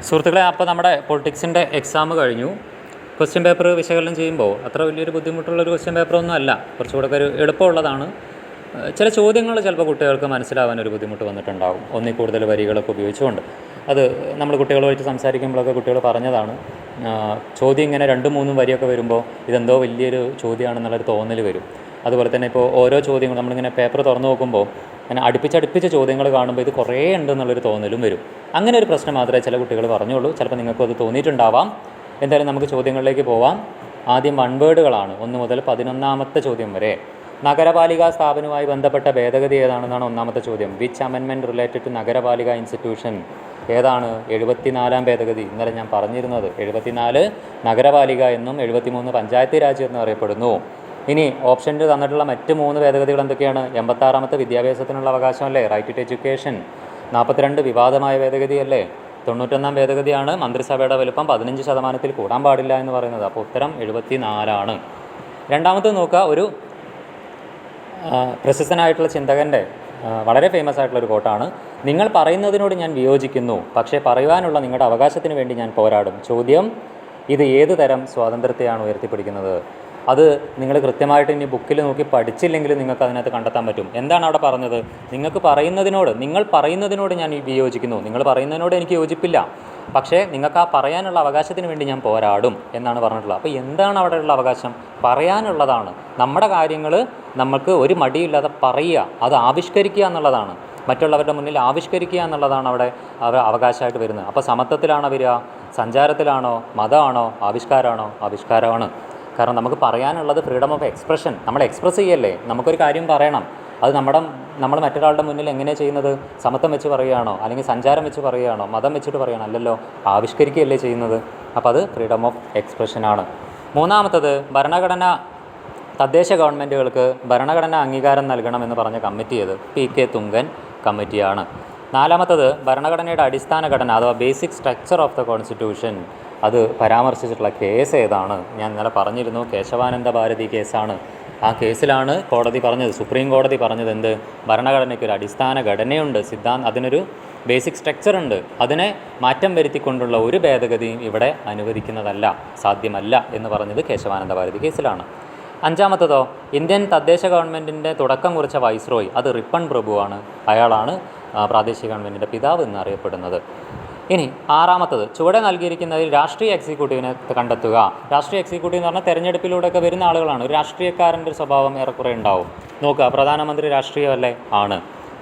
സുഹൃത്തുക്കളെ, അപ്പോൾ നമ്മുടെ പൊളിറ്റിക്സിൻ്റെ എക്സാം കഴിഞ്ഞു. ക്വസ്റ്റ്യൻ പേപ്പർ വിശകലനം ചെയ്യുമ്പോൾ അത്ര വലിയൊരു ബുദ്ധിമുട്ടുള്ളൊരു ക്വസ്റ്റ്യൻ പേപ്പറൊന്നും അല്ല, കുറച്ചുകൂടെ ഒരു എളുപ്പമുള്ളതാണ്. ചില ചോദ്യങ്ങൾ ചിലപ്പോൾ കുട്ടികൾക്ക് മനസ്സിലാവാൻ ഒരു ബുദ്ധിമുട്ട് വന്നിട്ടുണ്ടാകും, ഒന്നിൽ കൂടുതൽ വരികളൊക്കെ ഉപയോഗിച്ചുകൊണ്ട്. അത് നമ്മൾ കുട്ടികളുമായിട്ട് സംസാരിക്കുമ്പോഴൊക്കെ കുട്ടികൾ പറഞ്ഞതാണ്. ചോദ്യം ഇങ്ങനെ 2-3 വരിയൊക്കെ വരുമ്പോൾ ഇതെന്തോ വലിയൊരു ചോദ്യമാണെന്നുള്ളൊരു തോന്നൽ വരും. അതുപോലെ തന്നെ ഇപ്പോൾ ഓരോ ചോദ്യങ്ങൾ നമ്മളിങ്ങനെ പേപ്പർ തുറന്നു നോക്കുമ്പോൾ അങ്ങനെ അടുപ്പിച്ചടുപ്പിച്ച ചോദ്യങ്ങൾ കാണുമ്പോൾ ഇത് കുറേ ഉണ്ടെന്നുള്ളൊരു തോന്നലും വരും. അങ്ങനെ ഒരു പ്രശ്നം മാത്രമേ ചില കുട്ടികൾ പറഞ്ഞുള്ളൂ. ചിലപ്പോൾ നിങ്ങൾക്കും അത് തോന്നിയിട്ടുണ്ടാവാം. എന്തായാലും നമുക്ക് ചോദ്യങ്ങളിലേക്ക് പോവാം. ആദ്യം 1 വേർഡുകളാണ്, 1 മുതൽ 11ാമത്തെ ചോദ്യം വരെ. നഗരപാലികാ സ്ഥാപനവുമായി ബന്ധപ്പെട്ട ഭേദഗതി ഏതാണെന്നാണ് 1ാമത്തെ ചോദ്യം. വിച്ച് അമെൻമെൻറ്റ് റിലേറ്റഡ് ടു നഗരപാലിക ഇൻസ്റ്റിറ്റ്യൂഷൻ? ഏതാണ്? 74ാം ഭേദഗതി. ഇന്നലെ ഞാൻ പറഞ്ഞിരുന്നത് 74 നഗരപാലിക എന്നും 73 പഞ്ചായത്ത് രാജ് എന്നും അറിയപ്പെടുന്നു. ഇനി ഓപ്ഷനിൽ തന്നിട്ടുള്ള മറ്റ് 3 ഭേദഗതികൾ എന്തൊക്കെയാണ്? 86ാമത്തെ വിദ്യാഭ്യാസത്തിനുള്ള അവകാശമല്ലേ, റൈറ്റ് ടു എഡ്യൂക്കേഷൻ. 42 വിവാദമായ ഭേദഗതിയല്ലേ. 91ാം ഭേദഗതിയാണ് മന്ത്രിസഭയുടെ വലുപ്പം 15% കൂടാൻ പാടില്ല എന്ന് പറയുന്നത്. അപ്പോൾ ഉത്തരം 74ആണ്. രണ്ടാമത്തെ നോക്കുക, ഒരു പ്രശസ്തനായിട്ടുള്ള ചിന്തകൻ്റെ വളരെ ഫേമസ് ആയിട്ടുള്ളൊരു കോട്ടാണ്. നിങ്ങൾ പറയുന്നതിനോട് ഞാൻ വിയോജിക്കുന്നു, പക്ഷേ പറയുവാനുള്ള നിങ്ങളുടെ അവകാശത്തിന് വേണ്ടി ഞാൻ പോരാടും. ചോദ്യം, ഇത് ഏത് തരം സ്വാതന്ത്ര്യത്തെയാണ് ഉയർത്തിപ്പിടിക്കുന്നത്? അത് നിങ്ങൾ കൃത്യമായിട്ട് ഇനി ബുക്കിൽ നോക്കി പഠിച്ചില്ലെങ്കിലും നിങ്ങൾക്ക് അതിനകത്ത് കണ്ടെത്താൻ പറ്റും. എന്താണ് അവിടെ പറഞ്ഞത്? നിങ്ങൾ പറയുന്നതിനോട് ഞാൻ വിയോജിക്കുന്നു, നിങ്ങൾ പറയുന്നതിനോട് എനിക്ക് യോജിപ്പില്ല, പക്ഷേ നിങ്ങൾക്ക് ആ പറയാനുള്ള അവകാശത്തിന് വേണ്ടി ഞാൻ പോരാടും എന്നാണ് പറഞ്ഞിട്ടുള്ളത്. അപ്പോൾ എന്താണ് അവിടെയുള്ള അവകാശം? പറയാനുള്ളതാണ്. നമ്മുടെ കാര്യങ്ങൾ നമുക്ക് ഒരു മടിയില്ലാതെ പറയുക, അത് ആവിഷ്കരിക്കുക എന്നുള്ളതാണ്. മറ്റുള്ളവരുടെ മുന്നിൽ ആവിഷ്കരിക്കുക എന്നുള്ളതാണ് അവിടെ അവകാശമായിട്ട് വരുന്നത്. അപ്പോൾ സമത്വത്തിലാണോ വരിക? സഞ്ചാരത്തിലാണോ? മതമാണോ? ആവിഷ്കാരമാണോ? ആവിഷ്കാരമാണ്. കാരണം നമുക്ക് പറയാനുള്ളത് ഫ്രീഡം ഓഫ് എക്സ്പ്രഷൻ. നമ്മൾ എക്സ്പ്രസ് ചെയ്യല്ലേ, നമുക്കൊരു കാര്യം പറയണം. അത് നമ്മൾ മറ്റൊരാളുടെ മുന്നിൽ എങ്ങനെയാണ് ചെയ്യുന്നത്? സമത്വം വെച്ച് പറയുകയാണോ, അല്ലെങ്കിൽ സഞ്ചാരം വെച്ച് പറയുകയാണോ, മതം വെച്ചിട്ട് പറയുകയാണോ? അല്ലല്ലോ, ആവിഷ്കരിക്കുകയല്ലേ ചെയ്യുന്നത്. അപ്പോൾ അത് ഫ്രീഡം ഓഫ് എക്സ്പ്രഷനാണ്. 3ാമത്തത്, തദ്ദേശ ഗവൺമെൻറ്റുകൾക്ക് ഭരണഘടനാ അംഗീകാരം നൽകണമെന്ന് പറഞ്ഞ കമ്മിറ്റി ഏത്? PK തുങ്കൻ കമ്മിറ്റിയാണ്. 4ാമത്തത്, ഭരണഘടനയുടെ അടിസ്ഥാന ഘടന അഥവാ basic structure of the constitution, അത് പരാമർശിച്ചിട്ടുള്ള കേസ് ഏതാണ്? ഞാൻ ഇന്നലെ പറഞ്ഞിരുന്നു, കേശവാനന്ദ ഭാരതി കേസാണ്. ആ കേസിലാണ് കോടതി പറഞ്ഞത്, സുപ്രീം കോടതി പറഞ്ഞത് എന്ത്? ഭരണഘടനയ്ക്ക് ഒരു അടിസ്ഥാന ഘടനയുണ്ട്, അതിനൊരു ബേസിക് സ്ട്രക്ചർ ഉണ്ട്, അതിനെ മാറ്റം വരുത്തിക്കൊണ്ടുള്ള ഒരു ഭേദഗതിയും ഇവിടെ അനുവദിക്കുന്നതല്ല, സാധ്യമല്ല എന്ന് പറഞ്ഞത് കേശവാനന്ദ ഭാരതി കേസിലാണ്. 5ാമത്തതോ, ഇന്ത്യൻ തദ്ദേശ ഗവൺമെൻറ്റിൻ്റെ തുടക്കം കുറിച്ച വൈസ്രോയ്, അത് റിപ്പൺ പ്രഭുവാണ്. അയാളാണ് പ്രാദേശിക ഗവൺമെൻറ്റിൻ്റെ പിതാവ് എന്നറിയപ്പെടുന്നത്. ഇനി 6ാമത്തത്, ചുവടെ നൽകിയിരിക്കുന്നതിൽ രാഷ്ട്രീയ എക്സിക്യൂട്ടീവിനെ കണ്ടെത്തുക. രാഷ്ട്രീയ എക്സിക്യൂട്ടീവ് എന്ന് പറഞ്ഞാൽ തെരഞ്ഞെടുപ്പിലൂടെയൊക്കെ വരുന്ന ആളുകളാണ്. ഒരു രാഷ്ട്രീയക്കാരൻ്റെ ഒരു സ്വഭാവം ഏറെക്കുറെ ഉണ്ടാവും. നോക്കുക, പ്രധാനമന്ത്രി രാഷ്ട്രീയമല്ലേ? ആണ്.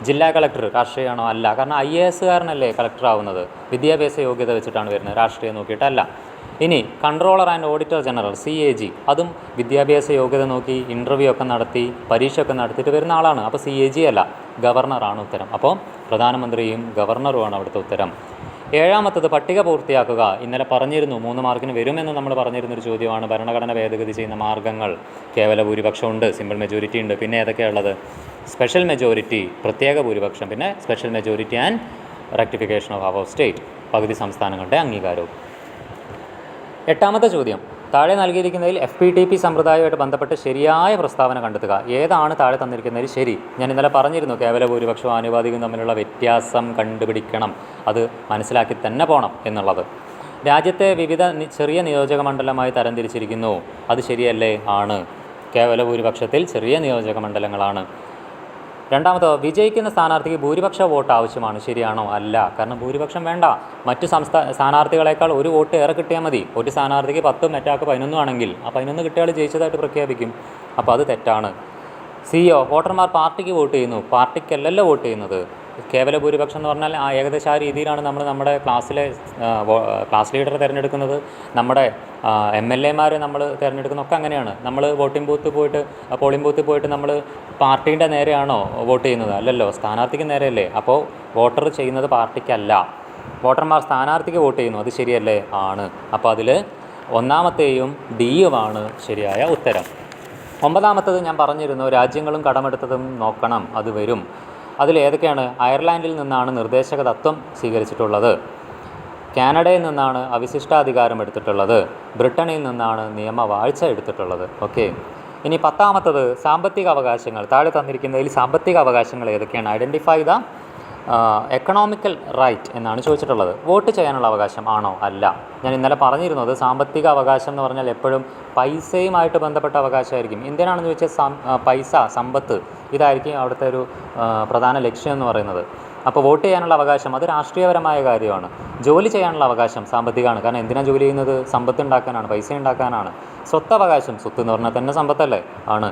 ജില്ലാ കളക്ടർ രാഷ്ട്രീയമാണോ? അല്ല. കാരണം IAS കാരനല്ലേ കളക്ടർ ആവുന്നത്. വിദ്യാഭ്യാസ യോഗ്യത വെച്ചിട്ടാണ് വരുന്നത്, രാഷ്ട്രീയം നോക്കിയിട്ടല്ല. ഇനി controller and auditor general CAG, അതും വിദ്യാഭ്യാസ യോഗ്യത നോക്കി ഇൻ്റർവ്യൂ ഒക്കെ നടത്തി പരീക്ഷയൊക്കെ നടത്തിയിട്ട് വരുന്ന ആളാണ്. അപ്പോൾ CAG അല്ല, ഗവർണറാണ് ഉത്തരം. അപ്പോൾ പ്രധാനമന്ത്രിയും ഗവർണറുമാണ് അവിടുത്തെ ഉത്തരം. 7ാമത്തത്, പട്ടിക പൂർത്തിയാക്കുക. ഇന്നലെ പറഞ്ഞിരുന്നു 3 മാർക്കിന് വരുമെന്ന് നമ്മൾ പറഞ്ഞിരുന്നൊരു ചോദ്യമാണ്. ഭരണഘടന ഭേദഗതി ചെയ്യുന്ന മാർഗ്ഗങ്ങൾ. കേവല ഭൂരിപക്ഷമുണ്ട്, സിമ്പിൾ മെജോറിറ്റി ഉണ്ട്, പിന്നെ ഏതൊക്കെയുള്ളത്? സ്പെഷ്യൽ മെജോറിറ്റി, പ്രത്യേക ഭൂരിപക്ഷം, പിന്നെ special majority and rectification of power of state, പകുതി സംസ്ഥാനങ്ങളുടെ അംഗീകാരവും. 8ാമത്തെ ചോദ്യം, താഴെ നൽകിയിരിക്കുന്നതിൽ FPTP സമ്പ്രദായവുമായിട്ട് ബന്ധപ്പെട്ട് ശരിയായ പ്രസ്താവന കണ്ടെത്തുക. ഏതാണ് താഴെ തന്നിരിക്കുന്നതിൽ ശരി? ഞാൻ ഇന്നലെ പറഞ്ഞിരുന്നു, കേവല ഭൂരിപക്ഷവും ആനുപാതികവും തമ്മിലുള്ള വ്യത്യാസം കണ്ടുപിടിക്കണം, അത് മനസ്സിലാക്കി തന്നെ പോകണം എന്നുള്ളത്. രാജ്യത്തെ വിവിധ ചെറിയ നിയോജക മണ്ഡലമായി തരംതിരിച്ചിരിക്കുന്നു. അത് ശരിയല്ലേ? ആണ്. കേവല ഭൂരിപക്ഷത്തിൽ ചെറിയ നിയോജക മണ്ഡലങ്ങളാണ്. 2ാമത്തോ, വിജയിക്കുന്ന സ്ഥാനാർത്ഥിക്ക് ഭൂരിപക്ഷ വോട്ട് ആവശ്യമാണ്. ശരിയാണോ? അല്ല. കാരണം ഭൂരിപക്ഷം വേണ്ട. മറ്റു സ്ഥാനാർത്ഥികളെക്കാൾ ഒരു വോട്ട് ഏറെ കിട്ടിയാൽ മതി. ഒരു സ്ഥാനാർത്ഥിക്ക് 10 മറ്റാൾക്ക് 11 ആണെങ്കിൽ ആ 11 കിട്ടിയാൽ ജയിച്ചതായിട്ട് പ്രഖ്യാപിക്കും. അപ്പോൾ അത് തെറ്റാണ്. CO, വോട്ടർമാർ പാർട്ടിക്ക് വോട്ട് ചെയ്യുന്നു, പാർട്ടിക്കല്ലല്ലോ വോട്ട് ചെയ്യുന്നത്. കേവല ഭൂരിപക്ഷം എന്ന് പറഞ്ഞാൽ ഏകദേശം ആ രീതിയിലാണ് നമ്മുടെ ക്ലാസ് ലീഡറെ തിരഞ്ഞെടുക്കുന്നത്, നമ്മുടെ MLA മാരെ നമ്മൾ തിരഞ്ഞെടുക്കുന്നതൊക്കെ അങ്ങനെയാണ്. നമ്മൾ പോളിംഗ് ബൂത്തിൽ പോയിട്ട് നമ്മൾ പാർട്ടീൻ്റെ നേരെയാണോ വോട്ട് ചെയ്യുന്നത്? അല്ലല്ലോ, സ്ഥാനാർത്ഥിക്ക് നേരെയല്ലേ. അപ്പോൾ വോട്ടർ ചെയ്യുന്നത് പാർട്ടിക്കല്ല, വോട്ടർമാർ സ്ഥാനാർത്ഥിക്ക് വോട്ട് ചെയ്യുന്നു. അത് ശരിയല്ലേ? ആണ്. അപ്പോൾ അതിൽ 1ാമത്തെയും Dയുമാണ് ശരിയായ ഉത്തരം. 9ാമത്തത് ഞാൻ പറഞ്ഞിരുന്നു, രാജ്യങ്ങളും കടമെടുത്തതും നോക്കണം, അത് വരും. അതിൽ ഏതൊക്കെയാണ്? അയർലാൻഡിൽ നിന്നാണ് നിർദ്ദേശക തത്വം സ്വീകരിച്ചിട്ടുള്ളത്, കാനഡയിൽ നിന്നാണ് അവിശിഷ്ടാധികാരം എടുത്തിട്ടുള്ളത്, ബ്രിട്ടനിൽ നിന്നാണ് നിയമവാഴ്ച എടുത്തിട്ടുള്ളത്. ഓക്കെ. ഇനി 10ാമത്തത്, സാമ്പത്തിക അവകാശങ്ങൾ. താഴെ തന്നിരിക്കുന്നതിൽ സാമ്പത്തിക അവകാശങ്ങൾ ഏതൊക്കെയാണ്? ഐഡൻറ്റിഫൈ ദ എക്കണോമിക്കൽ റൈറ്റ് എന്നാണ് ചോദിച്ചിട്ടുള്ളത്. വോട്ട് ചെയ്യാനുള്ള അവകാശം ആണോ? അല്ല. ഞാൻ ഇന്നലെ പറഞ്ഞിരുന്നത് സാമ്പത്തിക അവകാശം എന്ന് പറഞ്ഞാൽ എപ്പോഴും പൈസയുമായിട്ട് ബന്ധപ്പെട്ട അവകാശമായിരിക്കും. എന്തിനാണെന്ന് ചോദിച്ചാൽ പൈസ, സമ്പത്ത്, ഇതായിരിക്കും അവിടുത്തെ ഒരു പ്രധാന ലക്ഷ്യം എന്ന് പറയുന്നത്. അപ്പോൾ വോട്ട് ചെയ്യാനുള്ള അവകാശം അത് രാഷ്ട്രീയപരമായ കാര്യമാണ്. ജോലി ചെയ്യാനുള്ള അവകാശം സാമ്പത്തികമാണ്. കാരണം എന്തിനാണ് ജോലി ചെയ്യുന്നത്? സമ്പത്ത് ഉണ്ടാക്കാനാണ്, പൈസ ഉണ്ടാക്കാനാണ്. സ്വത്തവകാശം, സ്വത്ത് എന്ന് പറഞ്ഞാൽ തന്നെ സമ്പത്തല്ലേ ആണ്.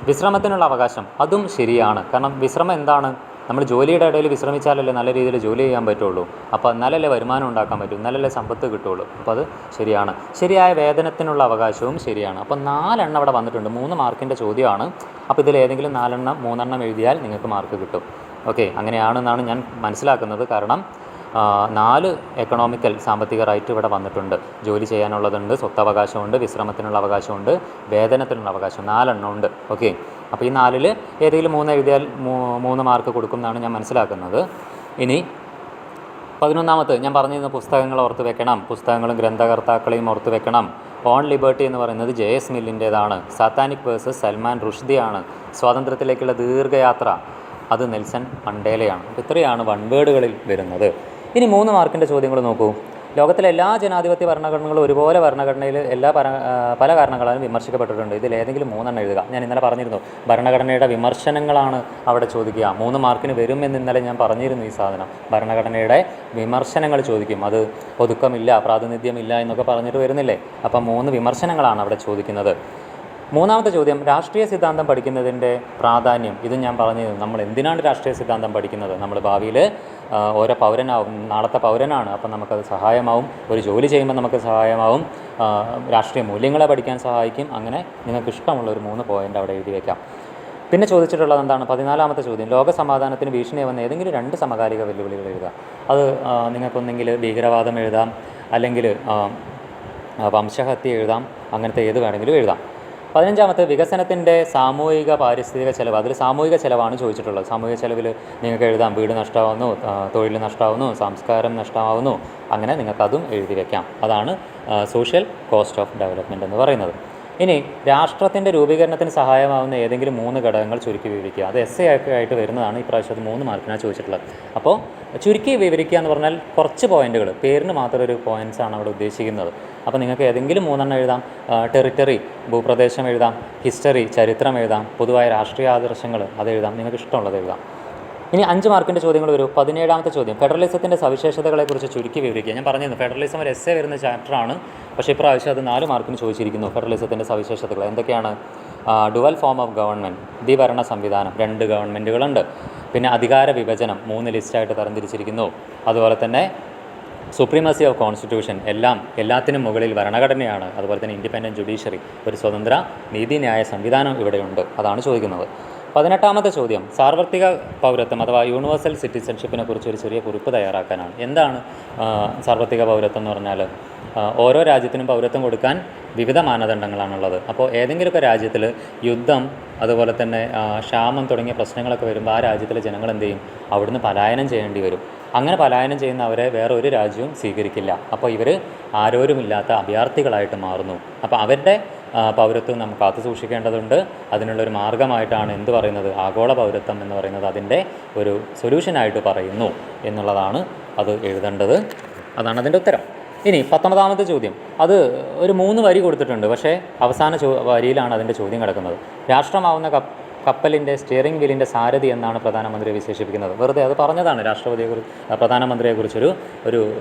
വിശ്രമത്തിനുള്ള അവകാശം അതും ശരിയാണ്. കാരണം വിശ്രമം എന്താണ്? നമ്മൾ ജോലിയുടെ ഇടയിൽ വിശ്രമിച്ചാലല്ലേ നല്ല രീതിയിൽ ജോലി ചെയ്യാൻ പറ്റുള്ളൂ. അപ്പോൾ എന്നാലല്ലേ വരുമാനം ഉണ്ടാക്കാൻ പറ്റൂ, എന്നാലല്ലേ സമ്പത്ത് കിട്ടുള്ളൂ. അപ്പോൾ അത് ശരിയാണ്. ശരിയായ വേതനത്തിനുള്ള അവകാശവും ശരിയാണ്. അപ്പോൾ 4 എണ്ണം അവിടെ വന്നിട്ടുണ്ട്. 3 മാർക്കിൻ്റെ ചോദ്യമാണ്. അപ്പോൾ ഇതിൽ ഏതെങ്കിലും 4 എണ്ണം 3 എണ്ണം എഴുതിയാൽ നിങ്ങൾക്ക് മാർക്ക് കിട്ടും. ഓക്കെ, അങ്ങനെയാണെന്നാണ് ഞാൻ മനസ്സിലാക്കുന്നത്. കാരണം 4 എക്കണോമിക്കൽ സാമ്പത്തിക റൈറ്റ് ഇവിടെ വന്നിട്ടുണ്ട്. ജോലി ചെയ്യാനുള്ളതുണ്ട്, സ്വത്തവകാശമുണ്ട്, വിശ്രമത്തിനുള്ള അവകാശമുണ്ട്, വേതനത്തിനുള്ള അവകാശം, 4 എണ്ണം ഉണ്ട്. ഓക്കെ, അപ്പോൾ ഈ 4-ൽ ഏതെങ്കിലും 3 എഴുതിയാൽ 3 മാർക്ക് കൊടുക്കും എന്നാണ് ഞാൻ മനസ്സിലാക്കുന്നത്. ഇനി 11ാമത്തെ ഞാൻ പറഞ്ഞിരുന്ന പുസ്തകങ്ങൾ ഓർത്ത് വെക്കണം. പുസ്തകങ്ങളും ഗ്രന്ഥകർത്താക്കളെയും ഓർത്ത് വെക്കണം. ഓൺ ലിബർട്ടി എന്ന് പറയുന്നത് JS മില്ലിൻ്റേതാണ്. സാത്താനിക് വേഴ്സസ് സൽമാൻ റുഷ്ദിയാണ്. സ്വാതന്ത്ര്യത്തിലേക്കുള്ള ദീർഘയാത്ര അത് നെൽസൺ മണ്ടേലയാണ്. അപ്പോൾ ഇത്രയാണ് വൺ വേർഡുകളിൽ വരുന്നത്. ഇനി 3 മാർക്കിൻ്റെ ചോദ്യങ്ങൾ നോക്കൂ. ലോകത്തിലെ എല്ലാ ജനാധിപത്യ ഭരണഘടനകളും ഒരുപോലെ ഭരണഘടനയിൽ പല കാരണങ്ങളാലും വിമർശിക്കപ്പെട്ടിട്ടുണ്ട്. ഇതിൽ ഏതെങ്കിലും 3 എണ്ണം എഴുതുക. ഞാൻ ഇന്നലെ പറഞ്ഞിരുന്നു ഭരണഘടനയുടെ വിമർശനങ്ങളാണ് അവിടെ ചോദിക്കുക. 3 മാർക്കിന് വരുമെന്ന് ഇന്നലെ ഞാൻ പറഞ്ഞിരുന്നു. ഈ സാധനം ഭരണഘടനയുടെ വിമർശനങ്ങൾ ചോദിക്കും. അത് ഒതുക്കമില്ല, പ്രാതിനിധ്യമില്ല എന്നൊക്കെ പറഞ്ഞിട്ട് വരുന്നില്ലേ. അപ്പം 3 വിമർശനങ്ങളാണ് അവിടെ ചോദിക്കുന്നത്. 3ാമത്തെ ചോദ്യം, രാഷ്ട്രീയ സിദ്ധാന്തം പഠിക്കുന്നതിൻ്റെ പ്രാധാന്യം. ഇത് ഞാൻ പറഞ്ഞത് നമ്മൾ എന്തിനാണ് രാഷ്ട്രീയ സിദ്ധാന്തം പഠിക്കുന്നത്? നമ്മൾ ഭാവിയിൽ ഓരോ പൗരനാവും, നാളത്തെ പൗരനാണ്. അപ്പം നമുക്കത് സഹായമാവും. ഒരു ജോലി ചെയ്യുമ്പോൾ നമുക്ക് സഹായമാവും. രാഷ്ട്രീയ മൂല്യങ്ങളെ പഠിക്കാൻ സഹായിക്കും. അങ്ങനെ നിങ്ങൾക്ക് ഇഷ്ടമുള്ള ഒരു 3 പോയിൻ്റ് അവിടെ എഴുതി വയ്ക്കാം. പിന്നെ ചോദിച്ചിട്ടുള്ളത് എന്താണ്? 14ാമത്തെ ചോദ്യം, ലോക സമാധാനത്തിന് ഭീഷണിയാവുന്ന ഏതെങ്കിലും 2 സമകാലിക വെല്ലുവിളികൾ എഴുതുക. അത് നിങ്ങൾക്കൊന്നെങ്കിൽ ഭീകരവാദം എഴുതാം, അല്ലെങ്കിൽ വംശഹത്യ എഴുതാം. അങ്ങനത്തെ ഏത് വേണമെങ്കിലും എഴുതാം. 15ാമത്തെ വികസനത്തിൻ്റെ സാമൂഹിക പാരിസ്ഥിതിക ചെലവ്. അതിൽ സാമൂഹിക ചെലവാണ് ചോദിച്ചിട്ടുള്ളത്. സാമൂഹിക ചെലവിൽ നിങ്ങൾക്ക് എഴുതാം വീട് നഷ്ടമാവുന്നു, തൊഴിൽ നഷ്ടമാവുന്നു, സംസ്കാരം നഷ്ടമാവുന്നു. അങ്ങനെ നിങ്ങൾക്കതും എഴുതി വയ്ക്കാം. അതാണ് സോഷ്യൽ കോസ്റ്റ് ഓഫ് ഡെവലപ്മെൻറ്റ് എന്ന് പറയുന്നത്. ഇനി രാഷ്ട്രത്തിൻ്റെ രൂപീകരണത്തിന് സഹായമാവുന്ന ഏതെങ്കിലും 3 ഘടകങ്ങൾ ചുരുക്കി വിവരിക്കുക. അത് essay ആയിട്ട് വരുന്നതാണ്. ഇപ്രാവശ്യം അത് 3 മാർക്കിനാണ് ചോദിച്ചിട്ടുള്ളത്. അപ്പോൾ ചുരുക്കി വിവരിക്കുക എന്ന് പറഞ്ഞാൽ കുറച്ച് പോയിൻറ്റുകൾ, പേരിന് മാത്രം ഒരു പോയിൻറ്റ്സാണ് അവിടെ ഉദ്ദേശിക്കുന്നത്. അപ്പോൾ നിങ്ങൾക്ക് ഏതെങ്കിലും 3 എണ്ണം എഴുതാം. ടെറിറ്ററി, ഭൂപ്രദേശം എഴുതാം. ഹിസ്റ്ററി, ചരിത്രം എഴുതാം. പൊതുവായ രാഷ്ട്രീയ ആദർശങ്ങൾ അത് എഴുതാം. നിങ്ങൾക്ക് ഇഷ്ടമുള്ളത് എഴുതാം. ഇനി 5 മാർക്കിൻ്റെ ചോദ്യങ്ങൾ വരും. 17ാമത്തെ ചോദ്യം, ഫെഡറലിസത്തിൻ്റെ സവിശേഷതകളെക്കുറിച്ച് ചുരുക്കി വിവരിക്കുക. ഞാൻ പറഞ്ഞിരുന്നു ഫെഡറലിസം ഒരു essay വരുന്ന ചാപ്റ്ററാണ്. പക്ഷേ ഇപ്രാവശ്യം അത് 4 മാർക്കിന് ചോദിച്ചിരിക്കുന്നു. ഫെഡറലിസത്തിൻ്റെ സവിശേഷതകൾ എന്തൊക്കെയാണ്? ഡുവൽ ഫോം ഓഫ് ഗവൺമെൻറ്, ദ്വിഭരണ സംവിധാനം, 2 ഗവൺമെൻറ്റുകളുണ്ട്. പിന്നെ അധികാര വിഭജനം 3 ലിസ്റ്റായിട്ട് തരംതിരിച്ചിരിക്കുന്നു. അതുപോലെ തന്നെ സുപ്രീമസി ഓഫ് കോൺസ്റ്റിറ്റ്യൂഷൻ, എല്ലാത്തിനും മുകളിൽ ഭരണഘടനയാണ്. അതുപോലെ തന്നെ ഇൻഡിപെൻഡൻറ്റ് ജുഡീഷ്യറി, ഒരു സ്വതന്ത്ര നീതിന്യായ സംവിധാനം ഇവിടെയുണ്ട്. അതാണ് ചോദിക്കുന്നത്. 18ാമത്തെ ചോദ്യം, സാർവത്രിക പൗരത്വം അഥവാ യൂണിവേഴ്സൽ സിറ്റിസൺഷിപ്പിനെ കുറിച്ച് ഒരു ചെറിയ കുറിപ്പ് തയ്യാറാക്കാനാണ്. എന്താണ് സാർവത്രിക പൗരത്വം എന്ന് പറഞ്ഞാൽ? ഓരോ രാജ്യത്തിനും പൗരത്വം കൊടുക്കാൻ വിവിധ മാനദണ്ഡങ്ങളാണുള്ളത്. അപ്പോൾ ഏതെങ്കിലുമൊക്കെ രാജ്യത്തിൽ യുദ്ധം, അതുപോലെ തന്നെ ക്ഷാമം തുടങ്ങിയ പ്രശ്നങ്ങളൊക്കെ വരുമ്പോൾ ആ രാജ്യത്തിലെ ജനങ്ങൾ എന്ത് ചെയ്യും? അവിടുന്ന് പലായനം ചെയ്യേണ്ടി വരും. അങ്ങനെ പലായനം ചെയ്യുന്നവരെ വേറെ ഒരു രാജ്യവും സ്വീകരിക്കില്ല. അപ്പോൾ ഇവർ ആരോരുമില്ലാത്ത അഭയാർത്ഥികളായിട്ട് മാറുന്നു. അപ്പോൾ അവരുടെ പൗരത്വം നമുക്ക് കാത്തു സൂക്ഷിക്കേണ്ടതുണ്ട്. അതിനുള്ളൊരു മാർഗ്ഗമായിട്ടാണ് എന്ത് പറയുന്നത്? ആഗോള പൗരത്വം എന്ന് പറയുന്നത് അതിൻ്റെ ഒരു സൊല്യൂഷനായിട്ട് പറയുന്നു എന്നുള്ളതാണ് അത് എഴുതേണ്ടത്. അതാണ് അതിൻ്റെ ഉത്തരം. ഇനി 19ാമത്തെ ചോദ്യം, അത് ഒരു 3 വരി കൊടുത്തിട്ടുണ്ട്. പക്ഷേ അവസാന വരിയിലാണ് അതിൻ്റെ ചോദ്യം കിടക്കുന്നത്. രാഷ്ട്രമാവുന്ന കപ്പലിൻ്റെ സ്റ്റിയറിംഗ് വീലിൻ്റെ സാരഥി എന്നാണ് പ്രധാനമന്ത്രിയെ വിശേഷിപ്പിക്കുന്നത്. വെറുതെ അത് പറഞ്ഞതാണ്. പ്രധാനമന്ത്രിയെക്കുറിച്ചൊരു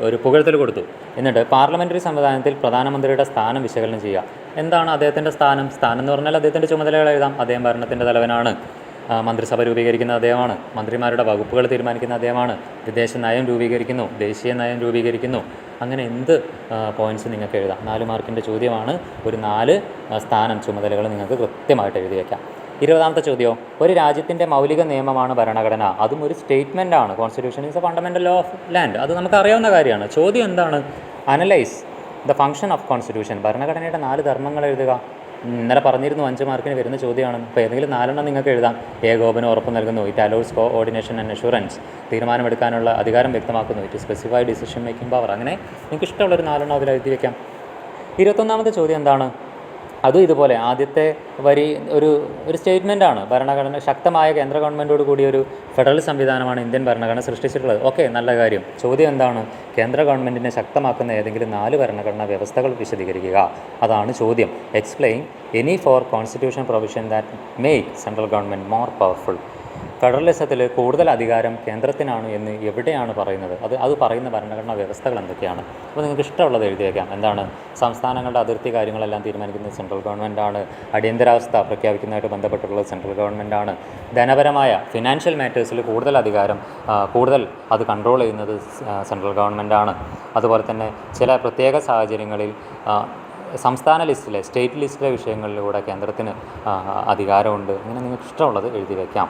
ഒരു പുകഴ്ത്തൽ കൊടുത്തു. എന്നിട്ട് പാർലമെൻ്ററി സംവിധാനത്തിൽ പ്രധാനമന്ത്രിയുടെ സ്ഥാനം വിശകലനം ചെയ്യുക. എന്താണ് അദ്ദേഹത്തിൻ്റെ സ്ഥാനം എന്ന് പറഞ്ഞാൽ അദ്ദേഹത്തിൻ്റെ ചുമതലകൾ എഴുതാം. അദ്ദേഹം ഭരണത്തിൻ്റെ തലവനാണ്. മന്ത്രിസഭ രൂപീകരിക്കുന്ന അദ്ദേഹമാണ്. മന്ത്രിമാരുടെ വകുപ്പുകൾ തീരുമാനിക്കുന്ന അദ്ദേഹമാണ്. വിദേശ നയം രൂപീകരിക്കുന്നു, ദേശീയ നയം രൂപീകരിക്കുന്നു. അങ്ങനെ എന്ത് പോയിൻറ്റ്സ് നിങ്ങൾക്ക് എഴുതാം. 4 മാർക്കിൻ്റെ ചോദ്യമാണ്. ഒരു 4 സ്ഥാനം, ചുമതലകൾ നിങ്ങൾക്ക് കൃത്യമായിട്ട് എഴുതി വയ്ക്കാം. 20ാമത്തെ ചോദ്യം, ഒരു രാജ്യത്തിൻ്റെ മൗലിക നിയമമാണ് ഭരണഘടന. അതും ഒരു സ്റ്റേറ്റ്മെൻറ്റാണ്. Constitution is a fundamental law of land. അത് നമുക്ക് അറിയാവുന്ന കാര്യമാണ്. ചോദ്യം എന്താണ്? Analyse the function of constitution. ഭരണഘടനയുടെ 4 ധർമ്മങ്ങൾ എഴുതുക. ഇന്നലെ പറഞ്ഞിരുന്നു 5 മാർക്കിന് വരുന്ന ചോദ്യമാണ്. അപ്പോൾ ഏതെങ്കിലും 4 എണ്ണം നിങ്ങൾക്ക് എഴുതാം. ഏകോപനം ഉറപ്പ് നൽകുന്നു. It allows coordination and assurance. തീരുമാനമെടുക്കാനുള്ള അധികാരം വ്യക്തമാക്കുന്നു. It specify decision making power. അങ്ങനെ നിങ്ങൾക്ക് ഇഷ്ടമുള്ളൊരു 4 എണ്ണം അതിൽ എഴുതി വയ്ക്കാം. 21ാമത്തെ ചോദ്യം എന്താണ്? അതും ഇതുപോലെ ആദ്യത്തെ വരി ഒരു ഒരു സ്റ്റേറ്റ്മെൻറ്റാണ്. ഭരണഘടന ശക്തമായ കേന്ദ്ര ഗവൺമെൻറ്റോട് കൂടിയ ഒരു ഫെഡറൽ സംവിധാനമാണ് ഇന്ത്യൻ ഭരണഘടന സൃഷ്ടിച്ചിട്ടുള്ളത്. ഓക്കെ, നല്ല കാര്യം. ചോദ്യം എന്താണ്? കേന്ദ്ര ഗവൺമെൻറ്റിനെ ശക്തമാക്കുന്ന ഏതെങ്കിലും 4 ഭരണഘടനാ വ്യവസ്ഥകൾ വിശദീകരിക്കുക. അതാണ് ചോദ്യം. Explain any 4 constitution provision that make central government more powerful. ഫെഡറലിസത്തിൽ കൂടുതൽ അധികാരം കേന്ദ്രത്തിനാണ് എന്ന് എവിടെയാണ് പറയുന്നത്? അത് പറയുന്ന ഭരണഘടനാ വ്യവസ്ഥകൾ എന്തൊക്കെയാണ്? അപ്പോൾ നിങ്ങൾക്ക് ഇഷ്ടമുള്ളത് എഴുതി വയ്ക്കാം. എന്താണ്? സംസ്ഥാനങ്ങളുടെ അതിർത്തി കാര്യങ്ങളെല്ലാം തീരുമാനിക്കുന്നത് സെൻട്രൽ ഗവൺമെൻറ്റാണ്. അടിയന്തരാവസ്ഥ പ്രഖ്യാപിക്കുന്നതായിട്ട് ബന്ധപ്പെട്ടുള്ളത് സെൻട്രൽ ഗവൺമെൻറ്റാണ്. ധനപരമായ ഫിനാൻഷ്യൽ മാറ്റേഴ്സിൽ കൂടുതൽ അധികാരം കൂടുതൽ അത് കൺട്രോൾ ചെയ്യുന്നത് സെൻട്രൽ ഗവൺമെൻറ്റാണ്. അതുപോലെ തന്നെ ചില പ്രത്യേക സാഹചര്യങ്ങളിൽ സംസ്ഥാന ലിസ്റ്റിലെ സ്റ്റേറ്റ് ലിസ്റ്റിലെ വിഷയങ്ങളിലൂടെ കേന്ദ്രത്തിന് അധികാരമുണ്ട്. ഇങ്ങനെ നിങ്ങൾക്ക് ഇഷ്ടമുള്ളത് എഴുതി വയ്ക്കാം.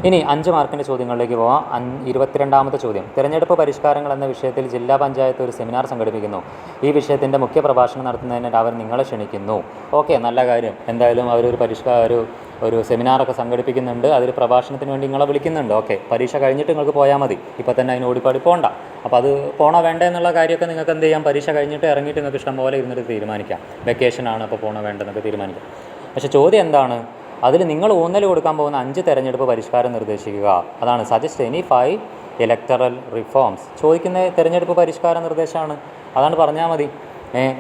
ഇനി 5 മാർക്കിൻ്റെ ചോദ്യങ്ങളിലേക്ക് പോവാം. 22ാമത്തെ ചോദ്യം. തിരഞ്ഞെടുപ്പ് പരിഷ്കാരങ്ങൾ എന്ന വിഷയത്തിൽ ജില്ലാ പഞ്ചായത്ത് ഒരു സെമിനാർ സംഘടിപ്പിക്കുന്നു. ഈ വിഷയത്തിൻ്റെ മുഖ്യ പ്രഭാഷണം നടത്തുന്നതിന് അവർ നിങ്ങളെ ക്ഷണിക്കുന്നു. ഓക്കെ, നല്ല കാര്യം. എന്തായാലും അവരൊരു ഒരു സെമിനാറൊക്കെ സംഘടിപ്പിക്കുന്നുണ്ട്. അതിൽ പ്രഭാഷണത്തിന് വേണ്ടി നിങ്ങളെ വിളിക്കുന്നുണ്ട്. ഓക്കെ, പരീക്ഷ കഴിഞ്ഞിട്ട് നിങ്ങൾക്ക് പോയാൽ മതി. ഇപ്പോൾ തന്നെ അതിന് ഓടിപ്പാടി പോകണ്ട. അപ്പോൾ അത് പോകണോ വേണ്ടേ എന്നുള്ള കാര്യമൊക്കെ നിങ്ങൾക്ക് എന്ത് ചെയ്യാം? പരീക്ഷ കഴിഞ്ഞിട്ട് ഇറങ്ങിയിട്ട് നിങ്ങൾക്ക് ഇഷ്ടം പോലെ ഇരുന്നിട്ട് തീരുമാനിക്കാം. വെക്കേഷനാണ്, അപ്പോൾ പോകണോ വേണ്ടെന്നൊക്കെ തീരുമാനിക്കാം. പക്ഷേ ചോദ്യം എന്താണ്? അതിൽ നിങ്ങൾ ഊന്നൽ കൊടുക്കാൻ പോകുന്ന 5 തെരഞ്ഞെടുപ്പ് പരിഷ്കാരം നിർദ്ദേശിക്കുക. അതാണ് സജസ്റ്റ് എനി 5 ഇലക്ടറൽ റിഫോംസ്. ചോദിക്കുന്ന തെരഞ്ഞെടുപ്പ് പരിഷ്കാര നിർദ്ദേശമാണ്. അതാണ് പറഞ്ഞാൽ മതി.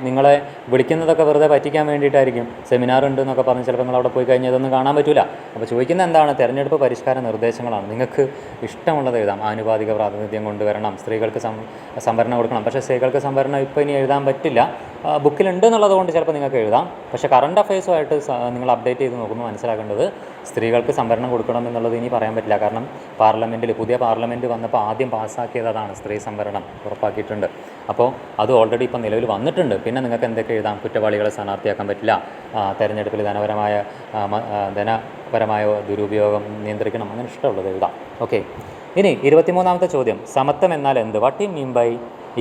നിങ്ങളെ വിളിക്കുന്നതൊക്കെ വെറുതെ പറ്റിക്കാൻ വേണ്ടിയിട്ടായിരിക്കും. സെമിനാർ ഉണ്ട് എന്നൊക്കെ പറഞ്ഞ് ചിലപ്പോൾ നിങ്ങൾ അവിടെ പോയി കഴിഞ്ഞാൽ ഇതൊന്നും കാണാൻ പറ്റില്ല. അപ്പോൾ ചോദിക്കുന്നത് എന്താണ്? തെരഞ്ഞെടുപ്പ് പരിഷ്കാര നിർദ്ദേശങ്ങളാണ്. നിങ്ങൾക്ക് ഇഷ്ടമുള്ളത് എഴുതാം. ആനുപാതിക പ്രാതിനിധ്യം കൊണ്ടുവരണം, സ്ത്രീകൾക്ക് സംവരണം കൊടുക്കണം. പക്ഷേ സ്ത്രീകൾക്ക് സംവരണം ഇപ്പോൾ ഇനി എഴുതാൻ പറ്റില്ല. ബുക്കിലുണ്ട് എന്നുള്ളത് കൊണ്ട് ചിലപ്പോൾ നിങ്ങൾക്ക് എഴുതാം. പക്ഷേ കറണ്ട് അഫയേഴ്സുമായിട്ട് നിങ്ങൾ അപ്ഡേറ്റ് ചെയ്ത് നോക്കുമ്പോൾ മനസ്സിലാക്കേണ്ടത് സ്ത്രീകൾക്ക് സംവരണം കൊടുക്കണം എന്നുള്ളത് ഇനി പറയാൻ പറ്റില്ല. കാരണം പുതിയ പാർലമെൻറ്റ് വന്നപ്പോൾ ആദ്യം പാസ്സാക്കിയത് അതാണ്, സ്ത്രീ സംവരണം ഉറപ്പാക്കിയിട്ടുണ്ട്. അപ്പോൾ അത് ഓൾറെഡി ഇപ്പോൾ നിലവിൽ വന്നിട്ടുണ്ട്. പിന്നെ നിങ്ങൾക്ക് എന്തൊക്കെ എഴുതാം? കുറ്റവാളികളെ സ്ഥാനാർത്ഥിയാക്കാൻ പറ്റില്ല, തെരഞ്ഞെടുപ്പിൽ ധനപരമായ ദുരുപയോഗം നിയന്ത്രിക്കണം, അങ്ങനെ ഇഷ്ടമുള്ളത് എഴുതാം. ഓക്കെ, ഇനി 23ാമത്തെ ചോദ്യം. സമത്വം എന്നാൽ എന്ത്? What you mean by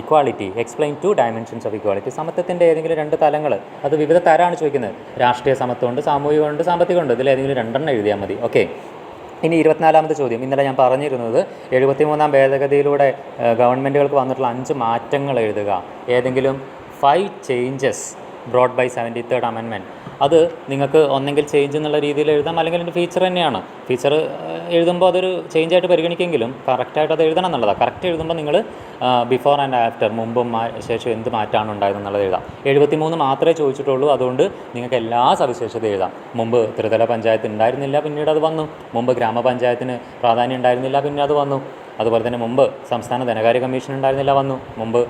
equality? Explain 2 dimensions of equality. സമത്വത്തിൻ്റെ ഏതെങ്കിലും 2 തലങ്ങൾ. അത് വിവിധ തരമാണ് ചോദിക്കുന്നത്. രാഷ്ട്രീയ സമത്വമുണ്ട്, സാമൂഹികമുണ്ട്, സാമ്പത്തികമുണ്ട്. ഇതിലേതെങ്കിലും 2 എഴുതിയാൽ മതി. ഓക്കെ, ഇനി 24ാമത്തെ ചോദ്യം. ഇന്നലെ ഞാൻ പറഞ്ഞിരുന്നത് 73ാം ഭേദഗതിയിലൂടെ ഗവൺമെൻറ്റുകൾക്ക് വന്നിട്ടുള്ള 5 മാറ്റങ്ങൾ എഴുതുക. ഏതെങ്കിലും 5 changes broad by 73rd amendment. അത് നിങ്ങൾക്ക് ഒന്നെങ്കിൽ ചേഞ്ച് എന്നുള്ള രീതിയിൽ എഴുതാം, അല്ലെങ്കിൽ അതിൻ്റെ ഫീച്ചർ തന്നെയാണ്. ഫീച്ചർ എഴുതുമ്പോൾ അതൊരു ചേഞ്ചായിട്ട് പരിഗണിക്കെങ്കിലും കറക്റ്റായിട്ട് അത് എഴുതണം എന്നുള്ളതാണ്. കറക്റ്റ് എഴുതുമ്പോൾ നിങ്ങൾ ബിഫോർ ആൻഡ് ആഫ്റ്റർ, മുമ്പും ശേഷം എന്ത് മാറ്റമാണ് ഉണ്ടായതെന്നുള്ളത് എഴുതാം. 73 മാത്രമേ ചോദിച്ചിട്ടുള്ളൂ. അതുകൊണ്ട് നിങ്ങൾക്ക് എല്ലാ സവിശേഷത എഴുതാം. മുമ്പ് ത്രിതല പഞ്ചായത്ത് ഉണ്ടായിരുന്നില്ല, പിന്നീട് അത് വന്നു. മുമ്പ് ഗ്രാമപഞ്ചായത്തിന് പ്രാധാന്യം ഉണ്ടായിരുന്നില്ല, പിന്നെ അത് വന്നു. അതുപോലെ തന്നെ മുമ്പ് സംസ്ഥാന ധനകാര്യ കമ്മീഷൻ ഉണ്ടായിരുന്നില്ല, വന്നു. മുമ്പ്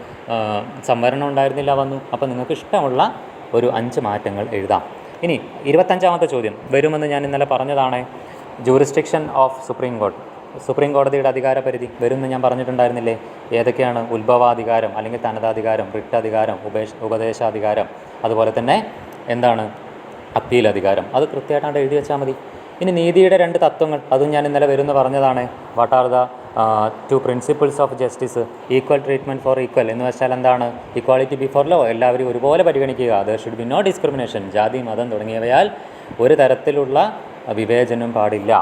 സംവരണം ഉണ്ടായിരുന്നില്ല, വന്നു. അപ്പോൾ നിങ്ങൾക്ക് ഇഷ്ടമുള്ള ഒരു 5 മാറ്റങ്ങൾ എഴുതാം. ഇനി 25ാമത്തെ ചോദ്യം വരുമെന്ന് ഞാൻ ഇന്നലെ പറഞ്ഞതാണ്. ജൂറിസ്ഡിക്ഷൻ ഓഫ് സുപ്രീം കോടതിയുടെ അധികാര പരിധി വരുമെന്ന് ഞാൻ പറഞ്ഞിട്ടുണ്ടായിരുന്നില്ലേ? ഏതൊക്കെയാണ്? ഉത്ഭവാധികാരം അല്ലെങ്കിൽ തനതാധികാരം, റിട്ട് അധികാരം, ഉപദേശാധികാരം, അതുപോലെ തന്നെ എന്താണ്? അപ്പീൽ അധികാരം. അത് കൃത്യമായിട്ടാണ് എഴുതി വെച്ചാൽ മതി. ഇനി നീതിയുടെ 2 തത്വങ്ങൾ, അതും ഞാൻ ഇന്നലെ വരുമെന്ന് പറഞ്ഞതാണ്. What are the 2 principles of justice? Equal treatment for equal എന്ന് വെച്ചാൽ എന്താണ്? ഇക്വാളിറ്റി ബിഫോർ ലോ, എല്ലാവരും ഒരുപോലെ പരിഗണിക്കുക. There should be no discrimination. ജാതി, മതം തുടങ്ങിയവയാൽ ഒരു തരത്തിലുള്ള വിവേചനം പാടില്ല.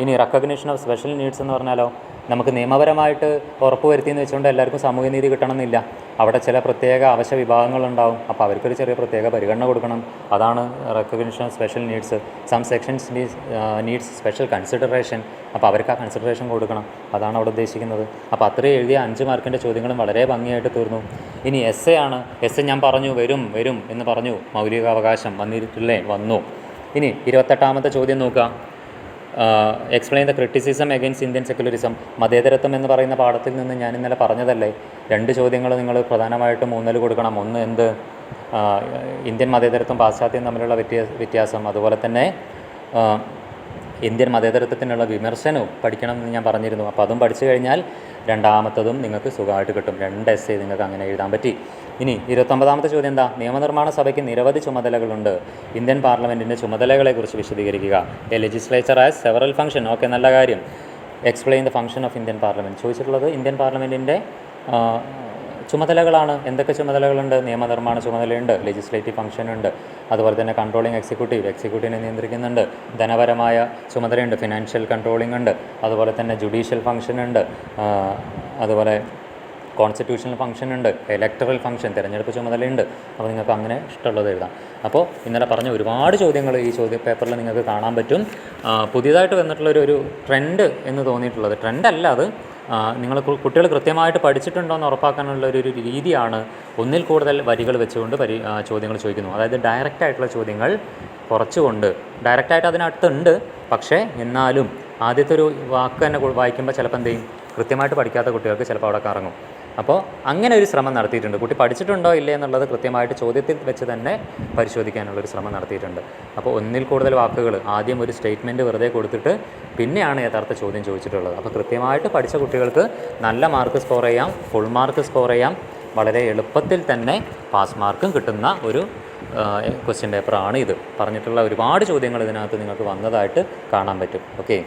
ഇനി റെക്കഗ്നിഷൻ ഓഫ് സ്പെഷ്യൽ നീഡ്സ് എന്ന് പറഞ്ഞാലോ, നമുക്ക് നിയമപരമായിട്ട് ഉറപ്പുവരുത്തിയെന്ന് വെച്ചുകൊണ്ട് എല്ലാവർക്കും സാമൂഹ്യനീതി കിട്ടണമെന്നില്ല. അവിടെ ചില പ്രത്യേക അവശ്യ വിഭാഗങ്ങളുണ്ടാവും. അപ്പോൾ അവർക്കൊരു ചെറിയ പ്രത്യേക പരിഗണന കൊടുക്കണം. അതാണ് recognition of special needs. Some sections needs special consideration. അപ്പോൾ അവർക്ക് ആ കൺസിഡറേഷൻ കൊടുക്കണം. അതാണ് അവിടെ ഉദ്ദേശിക്കുന്നത്. അപ്പോൾ അത്രയും എഴുതിയ 5 മാർക്കിൻ്റെ ചോദ്യങ്ങളും വളരെ ഭംഗിയായിട്ട് തീർന്നു. ഇനി എസ് ആണ്. എസ് ഞാൻ പറഞ്ഞു വരും എന്ന് പറഞ്ഞു. മൗലികാവകാശം വന്നിട്ടില്ലേ? വന്നു. ഇനി 28ാമത്തെ ചോദ്യം നോക്കുക. Explain the criticism against Indian secularism. മതേതരത്വം എന്ന് പറയുന്ന പാഠത്തിൽ നിന്ന് ഞാൻ ഇന്നലെ പറഞ്ഞതല്ലേ, 2 ചോദ്യങ്ങൾ നിങ്ങൾ പ്രധാനമായിട്ടും ഊന്നൽ കൊടുക്കണം. ഒന്ന് എന്ത്? ഇന്ത്യൻ മതേതരത്വം പാശ്ചാത്യം തമ്മിലുള്ള വ്യത്യാസം, അതുപോലെ തന്നെ ഇന്ത്യൻ മതേതരത്വത്തിനുള്ള വിമർശനവും പഠിക്കണം എന്ന് ഞാൻ പറഞ്ഞിരുന്നു. അപ്പോൾ അതും പഠിച്ചു കഴിഞ്ഞാൽ രണ്ടാമത്തതും നിങ്ങൾക്ക് സുഖമായിട്ട് കിട്ടും. 2 എസ്സേ നിങ്ങൾക്ക് അങ്ങനെ എഴുതാൻ പറ്റി. ഇനി 29ാമത്തെ ചോദ്യം എന്താ? നിയമനിർമ്മാണ സഭയ്ക്ക് നിരവധി ചുമതലകളുണ്ട്. ഇന്ത്യൻ പാർലമെൻറ്റിൻ്റെ ചുമതലകളെക്കുറിച്ച് വിശദീകരിക്കുക. A legislature as several function. Okay, നല്ല കാര്യം. Explain the function of Indian parliament. ചോദിച്ചിട്ടുള്ളത് ഇന്ത്യൻ പാർലമെൻറ്റിൻ്റെ ചുമതലകളാണ്. എന്തൊക്കെ ചുമതലകളുണ്ട്? നിയമനിർമ്മാണ ചുമതലയുണ്ട്, ലെജിസ്ലേറ്റീവ് ഫംഗ്ഷനുണ്ട്, അതുപോലെ തന്നെ കൺട്രോളിങ് എക്സിക്യൂട്ടീവിനെ നിയന്ത്രിക്കുന്നുണ്ട്, ധനപരമായ ചുമതലയുണ്ട്, ഫിനാൻഷ്യൽ കൺട്രോളിംഗ് ഉണ്ട്, അതുപോലെ തന്നെ ജുഡീഷ്യൽ ഫംഗ്ഷൻ ഉണ്ട്, അതുപോലെ കോൺസ്റ്റിറ്റ്യൂഷണൽ ഫംഗ്ഷൻ ഉണ്ട്, ഇലക്ടറൽ ഫംഗ്ഷൻ തിരഞ്ഞെടുപ്പ് ചുമതലയുണ്ട്. അപ്പോൾ നിങ്ങൾക്ക് അങ്ങനെ ഇഷ്ടമുള്ളത് എഴുതാം. അപ്പോൾ ഇന്നലെ പറഞ്ഞ ഒരുപാട് ചോദ്യങ്ങൾ ഈ ചോദ്യ പേപ്പറിൽ നിങ്ങൾക്ക് കാണാൻ പറ്റും. പുതിയതായിട്ട് വന്നിട്ടുള്ളൊരു ട്രെൻഡ് എന്ന് തോന്നിയിട്ടുള്ളത്, ട്രെൻഡല്ല അത്, നിങ്ങൾ കുട്ടികൾ കൃത്യമായിട്ട് പഠിച്ചിട്ടുണ്ടോ എന്ന് ഉറപ്പാക്കാനുള്ള ഒരു രീതിയാണ് ഒന്നിൽ കൂടുതൽ വരികൾ വെച്ചുകൊണ്ട് ചോദ്യങ്ങൾ ചോദിക്കുന്നു. അതായത് ഡയറക്റ്റ് ആയിട്ടുള്ള ചോദ്യങ്ങൾ കുറച്ചുകൊണ്ട്, ഡയറക്റ്റായിട്ട് അതിനകത്തുണ്ട്, പക്ഷേ എന്നാലും ആദ്യത്തെ ഒരു വാക്ക് തന്നെ വായിക്കുമ്പോൾ ചിലപ്പോൾ എന്ത് ചെയ്യും, കൃത്യമായിട്ട് പഠിക്കാത്ത കുട്ടികൾക്ക് ചിലപ്പോൾ അവിടെ കറങ്ങും. അപ്പോൾ അങ്ങനെ ഒരു ശ്രമം നടത്തിയിട്ടുണ്ട്. കുട്ടി പഠിച്ചിട്ടുണ്ടോ ഇല്ലേ എന്നുള്ളത് കൃത്യമായിട്ട് ചോദ്യത്തിൽ വെച്ച് തന്നെ പരിശോധിക്കാനുള്ളൊരു ശ്രമം നടത്തിയിട്ടുണ്ട്. അപ്പോൾ ഒന്നിൽ കൂടുതൽ വാക്കുകൾ ആദ്യം ഒരു സ്റ്റേറ്റ്മെൻറ്റ് വെറുതെ കൊടുത്തിട്ട് പിന്നെയാണ് യഥാർത്ഥ ചോദ്യം ചോദിച്ചിട്ടുള്ളത്. അപ്പോൾ കൃത്യമായിട്ട് പഠിച്ച കുട്ടികൾക്ക് നല്ല മാർക്ക് സ്കോർ ചെയ്യാം, ഫുൾ മാർക്ക് സ്കോർ ചെയ്യാം, വളരെ എളുപ്പത്തിൽ തന്നെ പാസ് മാർക്കും കിട്ടുന്ന ഒരു ക്വസ്റ്റ്യൻ പേപ്പറാണ് ഇത്. പറഞ്ഞിട്ടുള്ള ഒരുപാട് ചോദ്യങ്ങൾ ഇതിനകത്ത് നിങ്ങൾക്ക് വന്നതായിട്ട് കാണാൻ പറ്റും. ഓക്കെ.